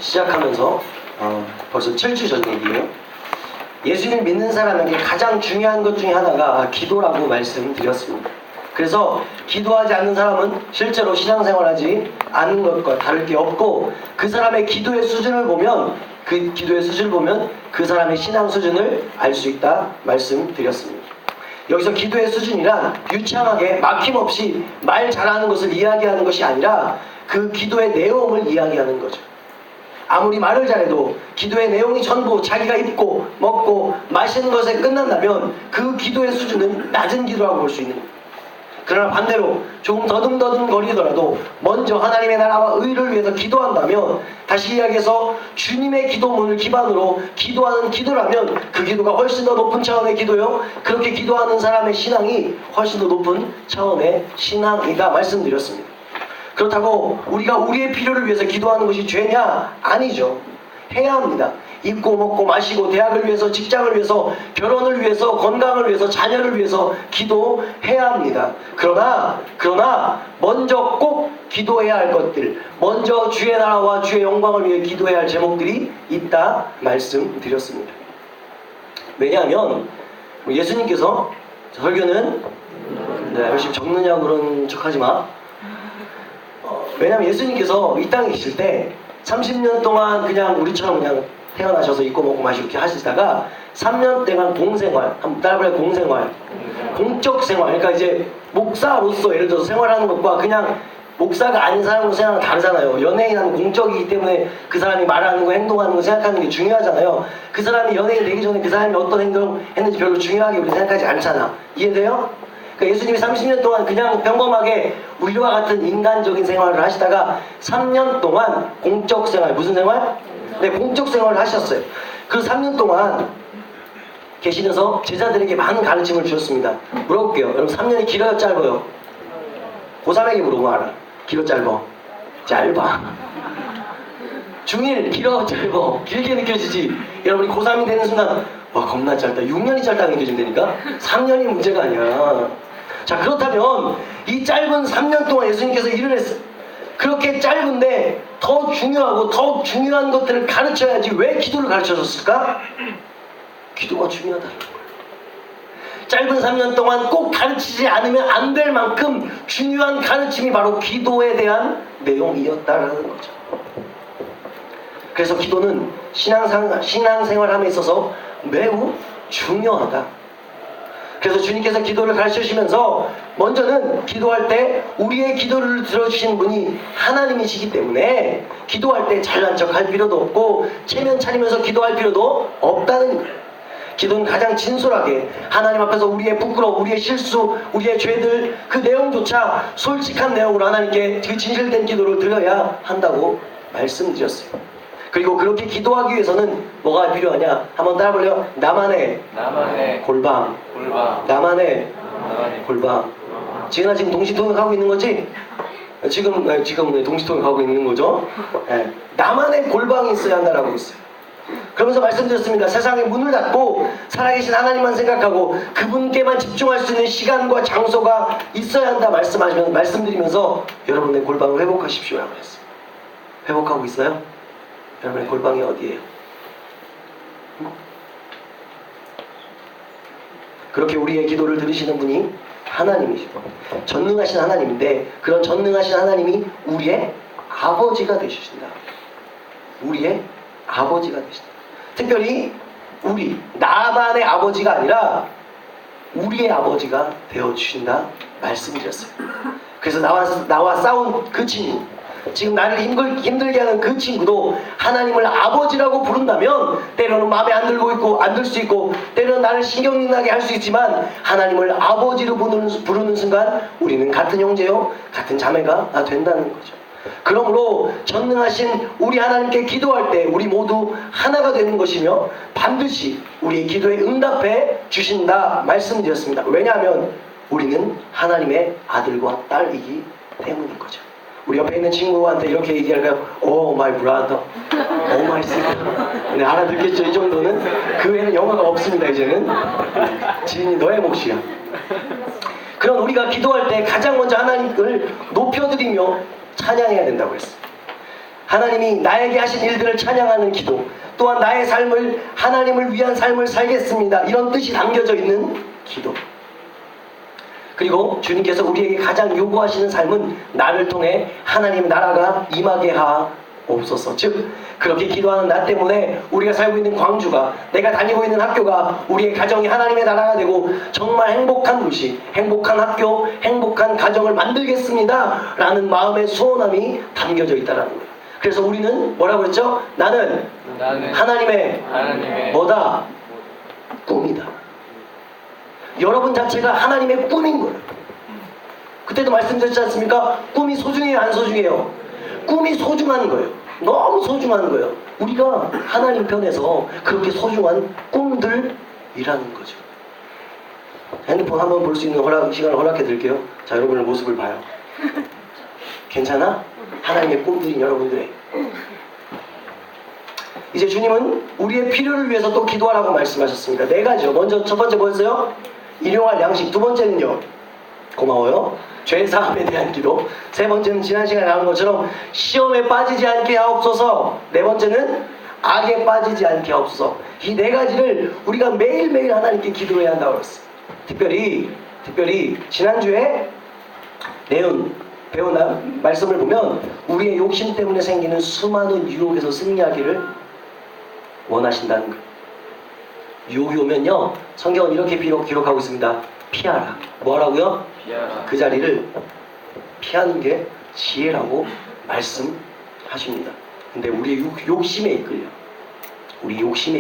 시작하면서 벌써 7주 전 얘기예요. 예수님을 믿는 사람에게 가장 중요한 것 중에 하나가 기도라고 말씀드렸습니다. 그래서 기도하지 않는 사람은 실제로 신앙생활하지 않는 것과 다를 게 없고, 그 사람의 기도의 수준을 보면 그 사람의 신앙 수준을 알 수 있다 말씀드렸습니다. 여기서 기도의 수준이란 유창하게 막힘없이 말 잘하는 것을 이야기하는 것이 아니라 그 기도의 내용을 이야기하는 거죠. 아무리 말을 잘해도 기도의 내용이 전부 자기가 입고 먹고 마시는 것에 끝난다면 그 기도의 수준은 낮은 기도라고 볼 수 있는 겁니다. 그러나 반대로 조금 더듬더듬 거리더라도 먼저 하나님의 나라와 의를 위해서 기도한다면, 다시 이야기해서 주님의 기도문을 기반으로 기도하는 기도라면 그 기도가 훨씬 더 높은 차원의 기도요, 그렇게 기도하는 사람의 신앙이 훨씬 더 높은 차원의 신앙이다 말씀드렸습니다. 그렇다고 우리가 우리의 필요를 위해서 기도하는 것이 죄냐? 아니죠. 해야 합니다. 입고 먹고 마시고 대학을 위해서, 직장을 위해서, 결혼을 위해서, 건강을 위해서, 자녀를 위해서 기도해야 합니다. 그러나 먼저 꼭 기도해야 할 것들, 먼저 주의 나라와 주의 영광을 위해 기도해야 할 제목들이 있다 말씀드렸습니다. 왜냐하면 예수님께서, 설교는 열심히 적느냐고 그런 척하지 마. 왜냐하면 예수님께서 이 땅에 계실 때 30년 동안 그냥 우리처럼 그냥 태어나셔서 입고 먹고 마시고 이렇게 하시다가 3년 동안 공생활, 한번 따라해봐요. 공생활, 공적 생활, 그러니까 이제 목사로서 예를 들어서 생활하는 것과 그냥 목사가 아닌 사람으로 생각하는 다르잖아요. 연예인하고 공적이기 때문에 그 사람이 말하는 거, 행동하는 거 생각하는 게 중요하잖아요. 그 사람이 연예인 되기 전에 그 사람이 어떤 행동 했는지 별로 중요하게 우리 생각하지 않잖아. 이해돼요? 그러니까 예수님이 30년 동안 그냥 평범하게 우리와 같은 인간적인 생활을 하시다가 3년 동안 공적 생활, 무슨 생활? 네, 공적 생활을 하셨어요. 그 3년 동안 계시면서 제자들에게 많은 가르침을 주셨습니다. 물어볼게요. 여러분 3년이 길어요, 짧아요? 고3에게 물어보면 알아. 길어, 짧아? 짧아. 중1 길어, 짧아? 길게 느껴지지? 여러분이 고3이 되는 순간 와, 겁나 짧다. 6년이 짧다고 느껴진다니까? 3년이 문제가 아니야. 자, 그렇다면 이 짧은 3년 동안 예수님께서 일을 했어요. 그렇게 짧은데 더 중요하고 더 중요한 것들을 가르쳐야지 왜 기도를 가르쳐줬을까? 기도가 중요하다는 거예요. 짧은 3년 동안 꼭 가르치지 않으면 안 될 만큼 중요한 가르침이 바로 기도에 대한 내용이었다라는 거죠. 그래서 기도는 신앙생활함에 있어서 매우 중요하다. 그래서 주님께서 기도를 가르쳐주시면서 먼저는 기도할 때 우리의 기도를 들어주신 분이 하나님이시기 때문에 기도할 때 잘난 척할 필요도 없고 체면 차리면서 기도할 필요도 없다는 거예요. 기도는 가장 진솔하게 하나님 앞에서 우리의 부끄러움, 우리의 실수, 우리의 죄들, 그 내용조차 솔직한 내용으로 하나님께 그 진실된 기도를 드려야 한다고 말씀드렸어요. 그리고 그렇게 기도하기 위해서는 뭐가 필요하냐? 한번 따라볼래요? 나만의 골방. 나만의 골방. 지은아 지금 동시통역하고 있는 거지? 지금 동시통역하고 있는 거죠? 네. 나만의 골방이 있어야 한다라고 했어요. 그러면서 말씀드렸습니다. 세상의 문을 닫고 살아계신 하나님만 생각하고 그분께만 집중할 수 있는 시간과 장소가 있어야 한다 말씀드리면서 여러분의 골방을 회복하십시오라고 했어요. 회복하고 있어요? 여러분의 골방이 어디예요? 그렇게 우리의 기도를 들으시는 분이 하나님이시고 전능하신 하나님인데, 그런 전능하신 하나님이 우리의 아버지가 되시신다. 우리의 아버지가 되신다. 특별히 나만의 아버지가 아니라 우리의 아버지가 되어주신다 말씀드렸어요. 그래서 나와 싸운 그 친구, 지금 나를 힘들게 하는 그 친구도 하나님을 아버지라고 부른다면 때로는 마음에 안 들 수 있고 때로는 나를 신경나게 할 수 있지만 하나님을 아버지로 부르는 순간 우리는 같은 형제요 같은 자매가 된다는 거죠. 그러므로 전능하신 우리 하나님께 기도할 때 우리 모두 하나가 되는 것이며 반드시 우리의 기도에 응답해 주신다 말씀드렸습니다. 왜냐하면 우리는 하나님의 아들과 딸이기 때문인 거죠. 우리 옆에 있는 친구한테 이렇게 얘기할까요? 오 마이 브라더, 오 마이 시스터. 네, 알아듣겠죠? 이 정도는. 그 외에는 영어가 없습니다. 이제는 지인이 너의 몫이야. 그런 우리가 기도할 때 가장 먼저 하나님을 높여드리며 찬양해야 된다고 했어요. 하나님이 나에게 하신 일들을 찬양하는 기도, 또한 나의 삶을 하나님을 위한 삶을 살겠습니다, 이런 뜻이 담겨져 있는 기도. 그리고 주님께서 우리에게 가장 요구하시는 삶은 나를 통해 하나님의 나라가 임하게 하옵소서. 즉 그렇게 기도하는 나 때문에 우리가 살고 있는 광주가, 내가 다니고 있는 학교가, 우리의 가정이 하나님의 나라가 되고 정말 행복한 도시, 행복한 학교, 행복한 가정을 만들겠습니다 라는 마음의 소원함이 담겨져 있다는 거예요. 그래서 우리는 뭐라고 했죠? 나는 하나님의 뭐다? 꿈이다. 여러분 자체가 하나님의 꿈인 거예요. 그때도 말씀드렸지 않습니까? 꿈이 소중해요, 안 소중해요? 꿈이 소중한 거예요. 너무 소중한 거예요. 우리가 하나님 편에서 그렇게 소중한 꿈들이라는 거죠. 핸드폰 한번 볼 수 있는 시간을 허락해 드릴게요. 자, 여러분의 모습을 봐요. 괜찮아? 하나님의 꿈들인 여러분들의. 이제 주님은 우리의 필요를 위해서 또 기도하라고 말씀하셨습니다. 네 가지요. 먼저 첫 번째 뭐였어요? 일용할 양식. 두 번째는요, 고마워요, 죄사함에 대한 기도. 세 번째는 지난 시간에 나온 것처럼 시험에 빠지지 않게 하옵소서. 네 번째는 악에 빠지지 않게 하옵소서. 이 네 가지를 우리가 매일매일 하나님께 기도해야 한다고 했어요. 특별히 지난주에 배운 말씀을 보면 우리의 욕심 때문에 생기는 수많은 유혹에서 승리하기를 원하신다는 거예요. 유혹이 오면요, 성경은 이렇게 기록하고 있습니다. 피하라. 뭐라고요? 피하라. 그 자리를 피하는 게 지혜라고 말씀하십니다. 근데 우리의 욕심에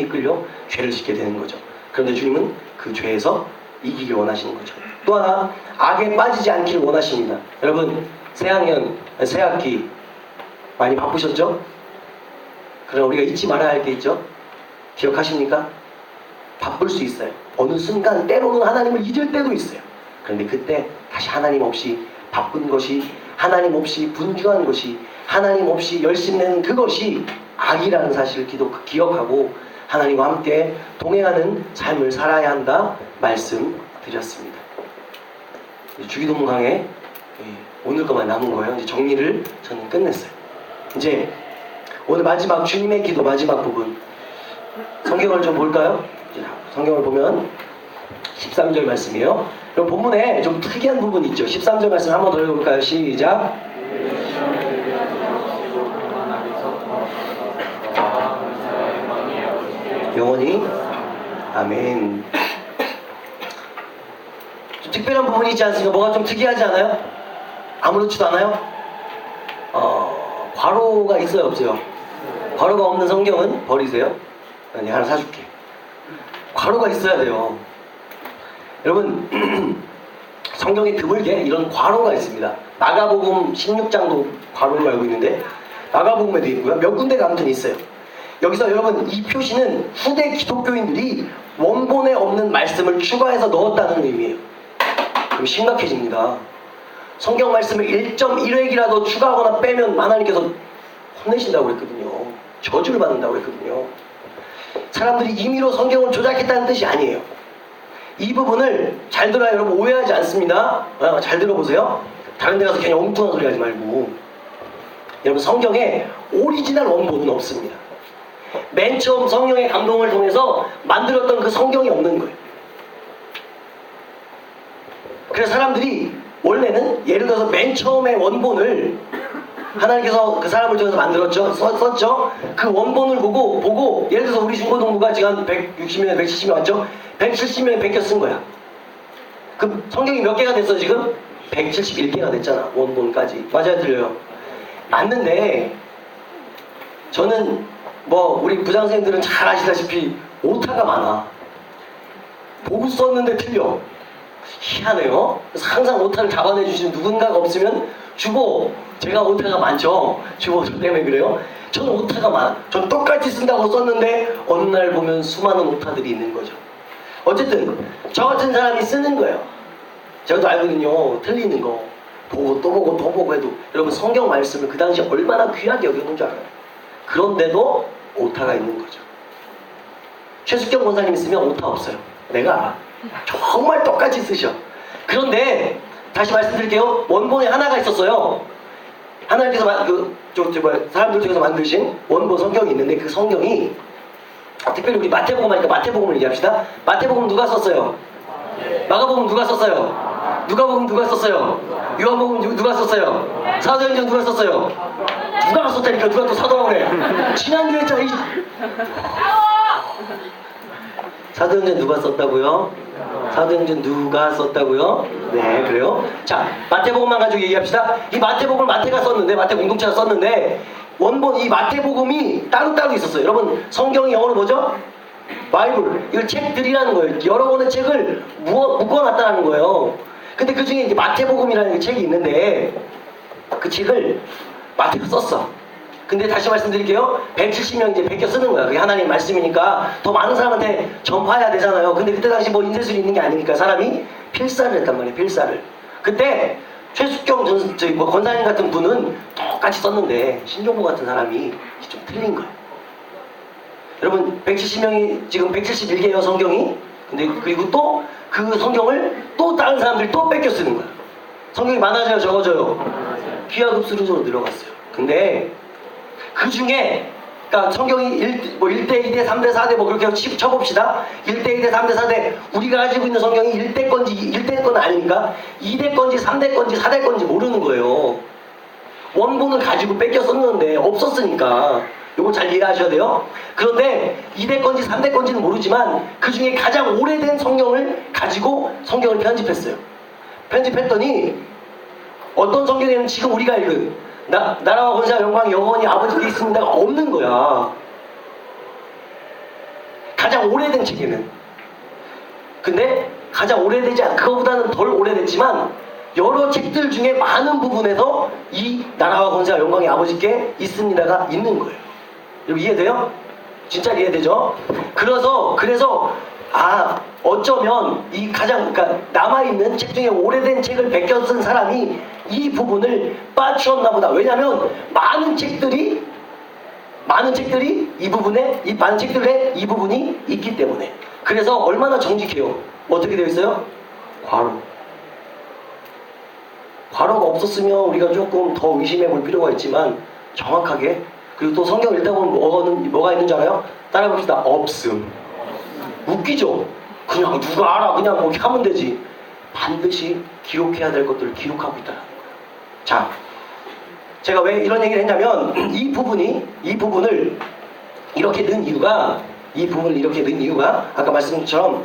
이끌려 죄를 짓게 되는 거죠. 그런데 주님은 그 죄에서 이기길 원하시는 거죠. 또 하나, 악에 빠지지 않기를 원하십니다. 여러분, 새학기 많이 바쁘셨죠? 그러나 우리가 잊지 말아야 할 게 있죠. 기억하십니까? 바쁠 수 있어요. 어느 순간 때로는 하나님을 잊을 때도 있어요. 그런데 그때 다시 하나님 없이 바쁜 것이, 하나님 없이 분주한 것이, 하나님 없이 열심 내는 그것이 악이라는 사실을 기억하고 하나님과 함께 동행하는 삶을 살아야 한다 말씀드렸습니다. 주기도문 강의 오늘 것만 남은 거예요. 이제 정리를 저는 끝냈어요. 이제 오늘 마지막 주님의 기도 마지막 부분, 성경을 좀 볼까요? 성경을 보면 13절 말씀이에요. 그럼 본문에 좀 특이한 부분이 있죠. 13절 말씀 한번 더 읽어볼까요? 시작. 영원히 아멘. 좀 특별한 부분이 있지 않습니까? 뭐가 좀 특이하지 않아요? 아무렇지도 않아요? 괄호가 있어요, 없어요? 괄호가 없는 성경은 버리세요. 내가 하나 사줄게. 괄호가 있어야 돼요. 여러분, 성경에 드물게 이런 괄호가 있습니다. 마가복음 16장도 괄호를 알고 있는데 마가복음에도 있고요. 몇 군데가 아무튼 있어요. 여기서 여러분, 이 표시는 후대 기독교인들이 원본에 없는 말씀을 추가해서 넣었다는 의미예요. 그럼 심각해집니다. 성경 말씀을 1.1획이라도 추가하거나 빼면 하나님께서 혼내신다고 그랬거든요. 저주를 받는다고 그랬거든요. 사람들이 임의로 성경을 조작했다는 뜻이 아니에요. 이 부분을 잘 들어야 여러분 오해하지 않습니다. 잘 들어보세요. 다른 데 가서 괜히 엉뚱한 소리 하지 말고. 여러분, 성경에 오리지널 원본은 없습니다. 맨 처음 성령의 감동을 통해서 만들었던 그 성경이 없는 거예요. 그래서 사람들이 원래는 예를 들어서 맨 처음에 원본을 하나님께서 그 사람을 통해서 만들었죠. 썼죠. 그 원본을 보고 예를 들어서 우리 중고등부가 지금 한 160명, 170명 왔죠. 170명이 베껴 쓴 거야. 그 성경이 몇 개가 됐어 지금? 171개가 됐잖아. 원본까지. 맞아요, 틀려요? 맞는데 저는 우리 부장선생님들은 잘 아시다시피 오타가 많아. 보고 썼는데 틀려. 희한해요. 그래서 항상 오타를 잡아내주시는 누군가가 없으면 주보, 제가 오타가 많죠. 주보 저 때문에 그래요. 저는 오타가 많아. 전 똑같이 쓴다고 썼는데 어느 날 보면 수많은 오타들이 있는 거죠. 어쨌든 저 같은 사람이 쓰는 거예요. 저도 알거든요. 틀리는 거 보고 또 보고 또 보고 해도 여러분, 성경 말씀을 그 당시에 얼마나 귀하게 여겨놓은 줄 알아요. 그런데도 오타가 있는 거죠. 최숙경 권사님 있으면 오타 없어요. 내가 알아. 정말 똑같이 쓰셔. 그런데 다시 말씀드릴게요. 원본에 하나가 있었어요. 하나님께서 사람들 중에서 만드신 원본 성경이 있는데 그 성경이 특별히 우리 마태복음 하니까 마태복음을 얘기합시다. 마태복음 누가 썼어요? 마가복음 누가 썼어요? 누가복음 누가 썼어요? 요한복음 누가 썼어요? 사도행전 누가 썼어요? 누가 썼다니까. 누가 또 사도라고 그래. 지난주에 했잖아. 사도행전 누가 썼다고요? 사도행전 누가 썼다고요? 네, 그래요? 자, 마태복음만 가지고 얘기합시다. 이 마태복음을 마태가 썼는데, 마태 공동체가 썼는데, 원본 이 마태복음이 따로따로 있었어요. 여러분, 성경이 영어로 뭐죠? 바이블. 이걸 책들이라는 거예요. 여러 권의 책을 묶어놨다는 거예요. 근데 그 중에 이제 마태복음이라는 책이 있는데, 그 책을 마태가 썼어. 근데 다시 말씀드릴게요. 170명 이제 베껴 쓰는 거야. 그게 하나님 말씀이니까 더 많은 사람한테 전파해야 되잖아요. 근데 그때 당시 뭐 인쇄술이 있는 게 아니니까 사람이 필사를 했단 말이에요. 필사를. 그때 최숙경 권사님 같은 분은 똑같이 썼는데 신종보 같은 사람이 좀 틀린 거예요. 여러분 170명이 지금 171개예요 성경이. 근데 그리고 또 그 성경을 또 다른 사람들이 또 뺏겨 쓰는 거야. 성경이 많아져요 적어져요? 기하급수적으로 늘어갔어요. 근데 그 중에 그러니까 성경이 1대 2대 3대 4대 뭐 그렇게 쳐봅시다. 1대 2대 3대 4대 우리가 가지고 있는 성경이 1대 건지 1대 건 아니니까 2대 건지 3대 건지 4대 건지 모르는 거예요. 원본을 가지고 뺏겨 썼는데 없었으니까 이거 잘 이해하셔야 돼요. 그런데 2대 건지 3대 건지는 모르지만 그 중에 가장 오래된 성경을 가지고 성경을 편집했어요. 편집했더니 어떤 성경에는 지금 우리가 읽은 나라와 권세와 영광이 영원히 아버지께 있습니다가 없는 거야. 가장 오래된 책에는. 근데 가장 오래되지 않, 그거보다는 덜 오래됐지만 여러 책들 중에 많은 부분에서 이 나라와 권세와 영광이 아버지께 있습니다가 있는 거예요. 여러분 이해돼요? 진짜 이해되죠? 그래서 어쩌면 이 가장 그러니까 남아있는 책 중에 오래된 책을 베껴 쓴 사람이 이 부분을 빠뜨렸나 보다. 왜냐하면 많은 책들이 이 부분에 이 많은 책들에 이 부분이 있기 때문에. 그래서 얼마나 정직해요. 어떻게 되어 있어요? 괄호가 없었으면 우리가 조금 더 의심해 볼 필요가 있지만 정확하게. 그리고 또 성경 읽다 보면 뭐가 있는 줄 알아요? 따라해 봅시다. 없음. 웃기죠? 그냥 누가 알아. 그냥 뭐 하면 되지. 반드시 기록해야 될 것들을 기록하고 있다는 거예요. 자, 제가 왜 이런 얘기를 했냐면 이 부분을 이렇게 넣은 이유가 아까 말씀드린 것처럼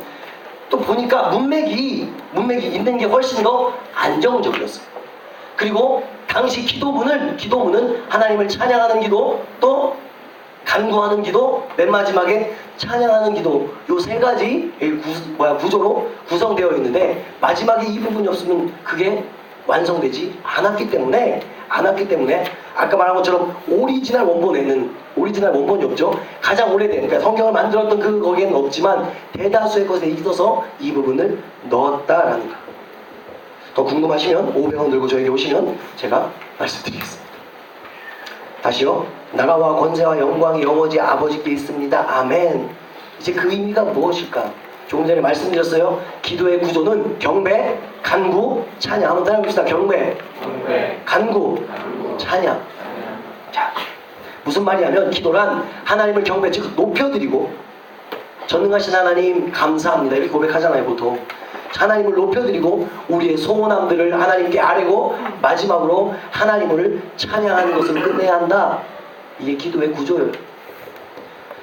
또 보니까 문맥이 있는 게 훨씬 더 안정적이었어요. 그리고 당시 기도문은 하나님을 찬양하는 기도, 또 간구하는 기도, 맨 마지막에 찬양하는 기도, 요 세 가지 구조로 구성되어 있는데 마지막에 이 부분이 없으면 그게 완성되지 않았기 때문에 아까 말한 것처럼 오리지널 원본이 없죠. 가장 오래된 그러니까 성경을 만들었던 거기에는 없지만 대다수의 것에 있어서 이 부분을 넣었다라는 거예요. 더 궁금하시면 500원 들고 저에게 오시면 제가 말씀드리겠습니다. 다시요. 나라와 권세와 영광이 영원히 아버지께 있습니다. 아멘. 이제 그 의미가 무엇일까? 조금 전에 말씀드렸어요. 기도의 구조는 경배, 간구, 찬양. 한번 따라해봅시다. 경배, 간구, 찬양. 자, 무슨 말이냐면 기도란 하나님을 경배, 즉 높여드리고 전능하신 하나님 감사합니다 이렇게 고백하잖아요 보통. 하나님을 높여드리고 우리의 소원함들을 하나님께 아뢰고 마지막으로 하나님을 찬양하는 것을 끝내야 한다. 이게 기도의 구조예요.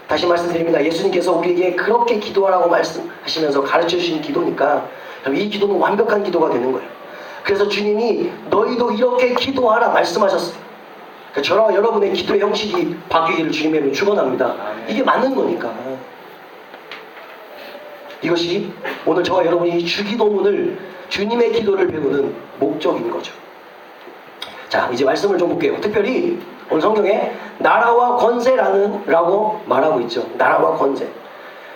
다시 말씀드립니다. 예수님께서 우리에게 그렇게 기도하라고 말씀하시면서 가르쳐주신 기도니까 이 기도는 완벽한 기도가 되는 거예요. 그래서 주님이 너희도 이렇게 기도하라 말씀하셨어요. 그러니까 저와 여러분의 기도의 형식이 바뀌기를 주님의 이름으로 축원합니다. 이게 맞는 거니까. 이것이 오늘 저와 여러분이 주기도문을 주님의 기도를 배우는 목적인 거죠. 자, 이제 말씀을 좀 볼게요. 특별히 오늘 성경에 나라와 권세라고 말하고 있죠. 나라와 권세.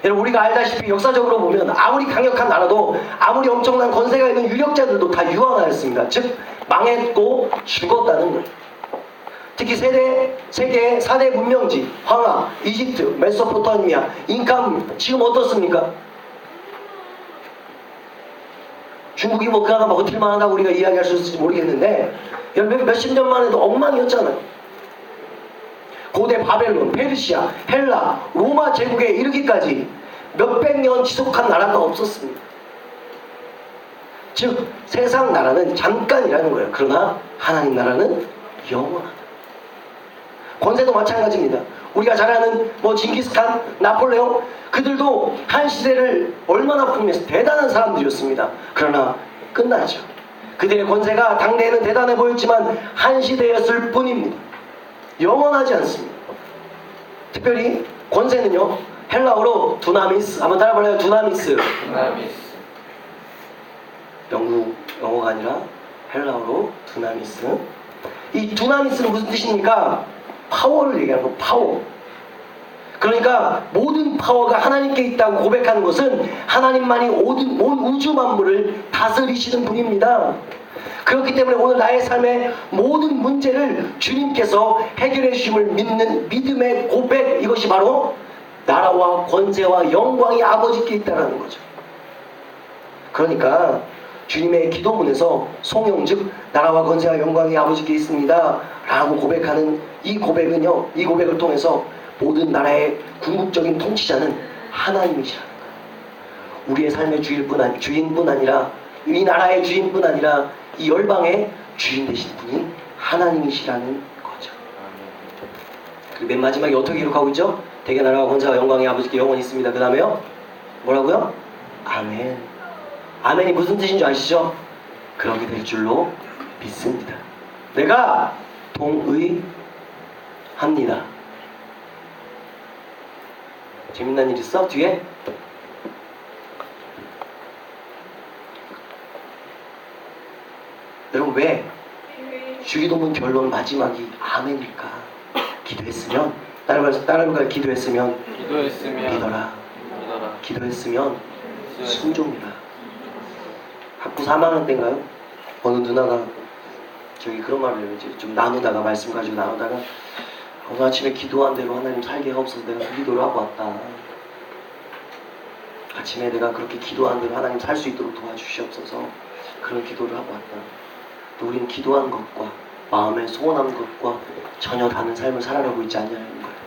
여러분 우리가 알다시피 역사적으로 보면 아무리 강력한 나라도 아무리 엄청난 권세가 있는 유력자들도 다 유한하였습니다. 즉 망했고 죽었다는 거예요. 특히 세계의 4대 문명지 황하, 이집트, 메소포타미아, 인카 지금 어떻습니까? 중국이 뭐 그나마 버틸만 하다고 우리가 이야기할 수 있을지 모르겠는데 몇십 년만 해도 엉망이었잖아요. 고대 바벨론, 페르시아, 헬라, 로마 제국에 이르기까지 몇백 년 지속한 나라가 없었습니다. 즉 세상 나라는 잠깐이라는 거예요. 그러나 하나님 나라는 영원하다. 권세도 마찬가지입니다. 우리가 잘 아는 뭐 징기스칸, 나폴레옹 그들도 한 시대를 얼마나 풍미해서 대단한 사람들이었습니다. 그러나 끝나죠. 그들의 권세가 당대에는 대단해 보였지만 한 시대였을 뿐입니다. 영원하지 않습니다. 특별히 권세는요, 헬라어로 두나미스, 한번 따라볼래요? 두나미스. 영어가 아니라 헬라어로 두나미스. 이 두나미스는 무슨 뜻입니까? 파워를 얘기하는 거, 파워. 그러니까 모든 파워가 하나님께 있다고 고백하는 것은 하나님만이 온 우주 만물을 다스리시는 분입니다. 그렇기 때문에 오늘 나의 삶의 모든 문제를 주님께서 해결해 주심을 믿는 믿음의 고백, 이것이 바로 나라와 권세와 영광이 아버지께 있다는 거죠. 그러니까 주님의 기도문에서 송영 즉 나라와 권세와 영광이 아버지께 있습니다 라고 고백하는 이 고백은요, 이 고백을 통해서 모든 나라의 궁극적인 통치자는 하나님이시라는 거예요. 우리의 삶의 주인뿐 아니라 이 나라의 주인뿐 아니라 이 열방의 주인 되신 분이 하나님이시라는 거죠. 그리고 맨 마지막에 어떻게 기록하고 있죠? 대개 나라와 권세와 영광이 아버지께 영원히 있습니다. 그 다음에요? 뭐라고요? 아멘. 아멘이 무슨 뜻인 줄 아시죠? 그렇게 될 줄로 믿습니다. 내가 동의합니다. 재밌는 일 있어? 뒤에? 여러분 왜 주기도문 결론 마지막이 아멘일까? 기도했으면 따라해볼까요? 기도했으면 믿어라. 기도했으면 순종이라. 학부 4만원 때인가요? 어느 누나가 저기 그런 말을 해요. 이제 좀 나누다가 말씀 가지고 나누다가 오늘 아침에 기도한 대로 하나님 살게 하옵소서. 내가 그 기도를 하고 왔다. 아침에 내가 그렇게 기도한 대로 하나님 살 수 있도록 도와주시옵소서. 그런 기도를 하고 왔다. 또 우리는 기도한 것과 마음에 소원한 것과 전혀 다른 삶을 살아가고 있지 않냐는 거예요.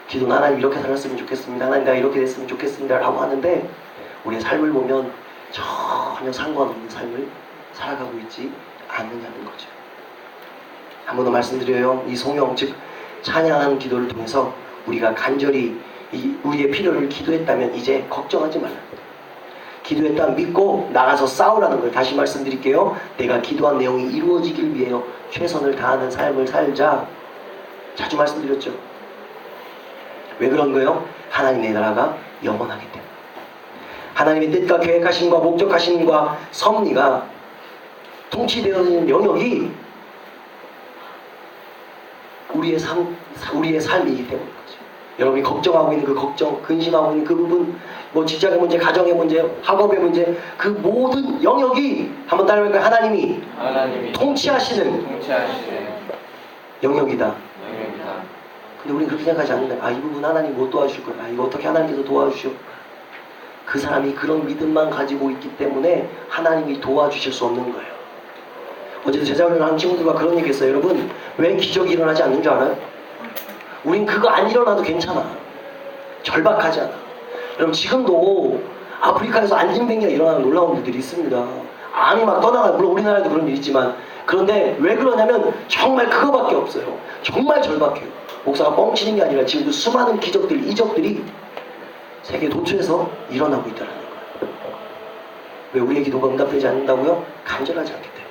기도는 하나님 이렇게 살았으면 좋겠습니다. 하나님 내가 이렇게 됐으면 좋겠습니다 라고 하는데 우리의 삶을 보면 전혀 상관없는 삶을 살아가고 있지 않느냐는 거죠. 한 번 더 말씀드려요. 이 송영 즉 찬양하는 기도를 통해서 우리가 간절히 우리의 필요를 기도했다면 이제 걱정하지 말라. 기도했다면 믿고 나가서 싸우라는 걸 다시 말씀드릴게요. 내가 기도한 내용이 이루어지길 위해요. 최선을 다하는 삶을 살자. 자주 말씀드렸죠. 왜 그런 거예요? 하나님의 나라가 영원하기 때문에. 하나님의 뜻과 계획하심과 목적하심과 섭리가 통치되어지는 영역이 우리의 삶이기 때문인 거죠. 여러분이 걱정하고 있는 그 걱정, 근심하고 있는 그 부분, 뭐 직장의 문제, 가정의 문제, 학업의 문제, 그 모든 영역이 한번 따라해볼까요? 하나님이 통치하시는 영역이다. 근데 우리는 그렇게 생각하지 않는데, 이 부분 하나님 못 도와주실 거야. 이거 어떻게 하나님께서 도와주시오? 그 사람이 그런 믿음만 가지고 있기 때문에 하나님이 도와주실 수 없는 거예요. 어제도 제자훈련을 하는 친구들과 그런 얘기 했어요. 여러분 왜 기적이 일어나지 않는 줄 알아요? 우린 그거 안 일어나도 괜찮아. 절박하지 않아. 여러분 지금도 아프리카에서 안진뱅이가 일어나는 놀라운 일들이 있습니다. 암이 막 떠나가요. 물론 우리나라에도 그런 일이 있지만, 그런데 왜 그러냐면 정말 그거밖에 없어요. 정말 절박해요. 목사가 뻥치는 게 아니라 지금도 수많은 기적들, 이적들이 세계 도처에서 일어나고 있다는 거예요. 왜 우리의 기도가 응답되지 않는다고요? 간절하지 않기 때문에.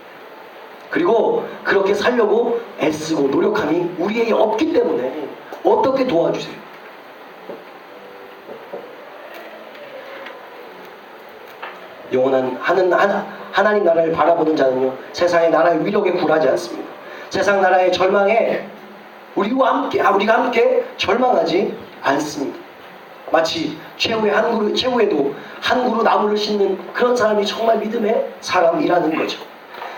그리고 그렇게 살려고 애쓰고 노력함이 우리에게 없기 때문에 어떻게 도와주세요? 영원한 하나님 나라를 바라보는 자는요, 세상의 나라의 위력에 굴하지 않습니다. 세상 나라의 절망에 우리가 함께 절망하지 않습니다. 마치 최후에도 한 그루 나무를 심는 그런 사람이 정말 믿음의 사람이라는 거죠.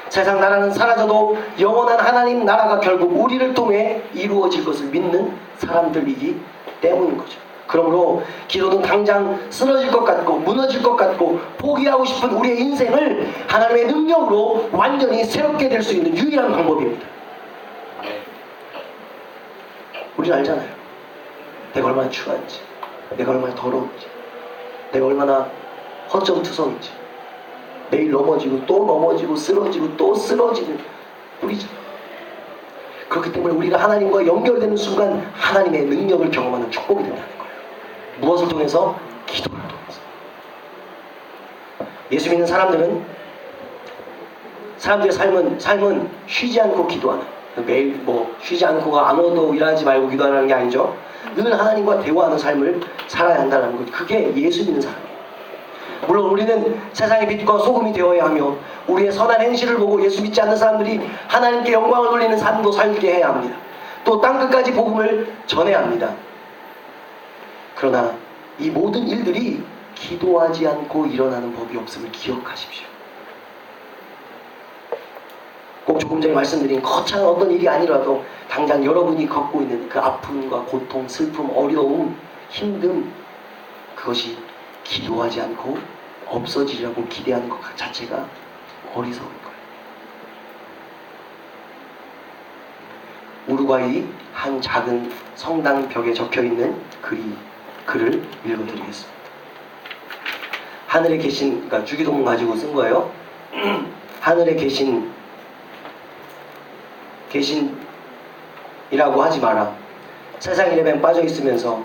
세상 나라는 사라져도 영원한 하나님 나라가 결국 우리를 통해 이루어질 것을 믿는 사람들이기 때문인 거죠. 그러므로 기도는 당장 쓰러질 것 같고 무너질 것 같고 포기하고 싶은 우리의 인생을 하나님의 능력으로 완전히 새롭게 될 수 있는 유일한 방법입니다. 우리는 알잖아요. 내가 얼마나 추한지, 내가 얼마나 더러운지, 내가 얼마나 허점투성인지, 매일 넘어지고 또 넘어지고 쓰러지고 또 쓰러지는 우리죠. 그렇기 때문에 우리가 하나님과 연결되는 순간 하나님의 능력을 경험하는 축복이 된다는 거예요. 무엇을 통해서? 기도를 통해서. 예수 믿는 사람들의 삶은 쉬지 않고 기도하는, 매일 쉬지 않고가 안 오도 일하지 말고 기도하는 게 아니죠. 늘 하나님과 대화하는 삶을 살아야 한다는 것. 그게 예수 믿는 사람이에요. 물론 우리는 세상의 빛과 소금이 되어야 하며 우리의 선한 행실을 보고 예수 믿지 않는 사람들이 하나님께 영광을 돌리는 삶도 살게 해야 합니다. 또 땅끝까지 복음을 전해야 합니다. 그러나 이 모든 일들이 기도하지 않고 일어나는 법이 없음을 기억하십시오. 꼭 조금 전에 말씀드린 거창한 어떤 일이 아니라도 당장 여러분이 겪고 있는 그 아픔과 고통, 슬픔, 어려움, 힘듦, 그것이 기도하지 않고 없어지려고 기대하는 것 자체가 어리석은 거예요. 우루과이 한 작은 성당 벽에 적혀있는 글을 읽어드리겠습니다. 하늘에 계신, 그러니까 주기도문 가지고 쓴 거예요. 하늘에 계신이라고 하지 마라. 세상 일에 빠져 있으면서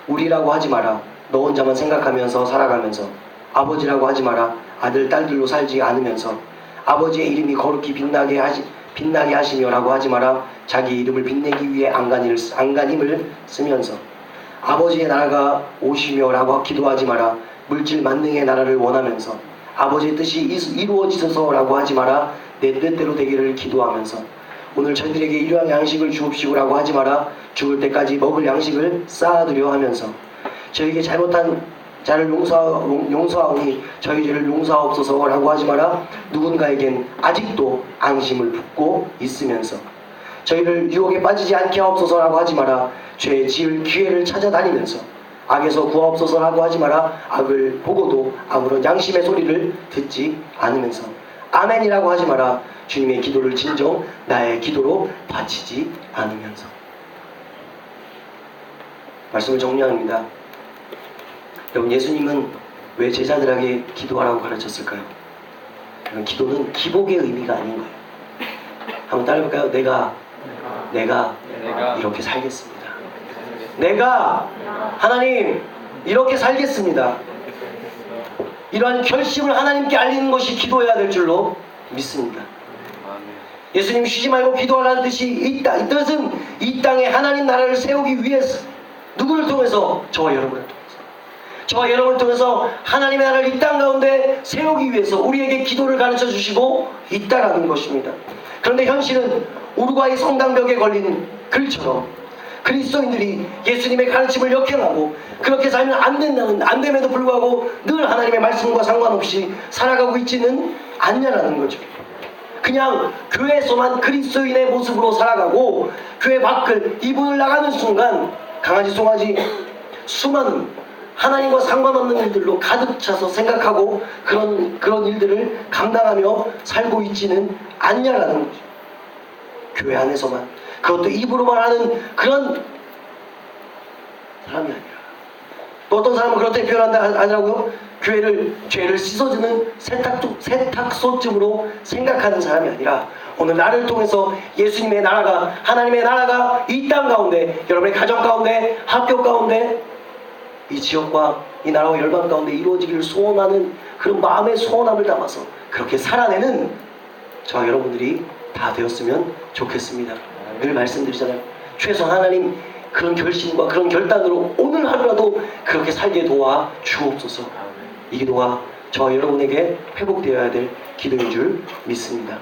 우리라고 하지 마라. 너 혼자만 생각하면서 살아가면서 아버지라고 하지 마라. 아들 딸들로 살지 않으면서 아버지의 이름이 거룩히 빛나게 하시며라고 하지 마라. 자기 이름을 빛내기 위해 안간힘을 쓰면서 아버지의 나라가 오시며라고 기도하지 마라. 물질 만능의 나라를 원하면서 아버지의 뜻이 이루어지소서라고 하지 마라. 내 뜻대로 되기를 기도하면서 오늘 저희들에게 일용할 양식을 주옵시고라고 하지 마라. 죽을 때까지 먹을 양식을 쌓아두려 하면서 저에게 잘못한 자를 용서하오니 저희 죄를 용서하옵소서라고 하지 마라. 누군가에겐 아직도 앙심을 품고 있으면서 저희를 유혹에 빠지지 않게 하옵소서라고 하지 마라. 죄 지을 기회를 찾아다니면서 악에서 구하옵소서라고 하지 마라. 악을 보고도 아무런 양심의 소리를 듣지 않으면서 아멘이라고 하지 마라. 주님의 기도를 진정 나의 기도로 바치지 않으면서. 말씀을 정리합니다. 여러분, 예수님은 왜 제자들에게 기도하라고 가르쳤을까요? 기도는 기복의 의미가 아닌 거예요. 한번 따라해볼까요? 내가 이렇게 살겠습니다. 내가 하나님 이렇게 살겠습니다. 이러한 결심을 하나님께 알리는 것이 기도해야 될 줄로 믿습니다. 예수님 쉬지 말고 기도하라는 뜻이 있다. 이 뜻은 이 땅에 하나님 나라를 세우기 위해서 누구를 통해서? 저와 여러분을 통해서. 저와 여러분을 통해서 하나님의 나라를 이 땅 가운데 세우기 위해서 우리에게 기도를 가르쳐 주시고 있다라는 것입니다. 그런데 현실은 우루과이 성당벽에 걸린 글처럼 그리스도인들이 예수님의 가르침을 역행하고 그렇게 살면 안 됨에도 불구하고 늘 하나님의 말씀과 상관없이 살아가고 있지는 않냐라는 거죠. 그냥 교회에서만 그리스도인의 모습으로 살아가고 교회 밖을 이분을 나가는 순간 강아지 송아지 수많은 하나님과 상관없는 일들로 가득 차서 생각하고 그런 일들을 감당하며 살고 있지는 않냐라는 거죠. 교회 안에서만, 그것도 입으로만 하는 그런 사람이 아니라, 또 어떤 사람은 그렇게 표현한다 하더라고요. 죄를 씻어주는 세탁소쯤으로 생각하는 사람이 아니라 오늘 나를 통해서 예수님의 나라가, 하나님의 나라가 이 땅 가운데, 여러분의 가정 가운데, 학교 가운데, 이 지역과 이 나라와 열방 가운데 이루어지기를 소원하는 그런 마음의 소원함을 담아서 그렇게 살아내는 저와 여러분들이 다 되었으면 좋겠습니다. 늘 말씀드리잖아요. 최소한 하나님 그런 결심과 그런 결단으로 오늘 하루라도 그렇게 살게 도와 주옵소서. 이 기도가 저와 여러분에게 회복되어야 될 기도인 줄 믿습니다.